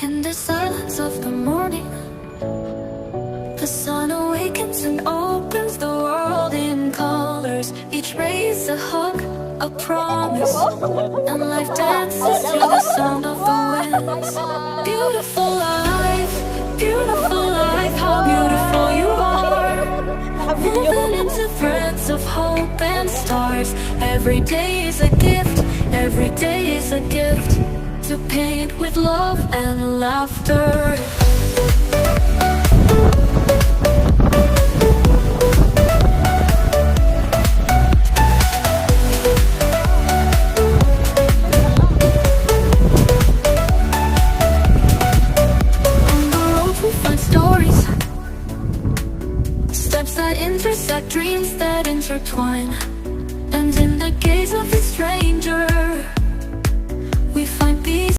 In the silence of the morning, the sun awakens and opens the world in colors. Each ray is a hug, a promise, and life dances to the sound of the winds. Beautiful life, how beautiful you are. Woven into threads of hope and stars. Every day is a gift, every day is a gift, to paint with love and laughter. On the road we find stories, steps that intersect, dreams that intertwine. And in the gaze of a stranger,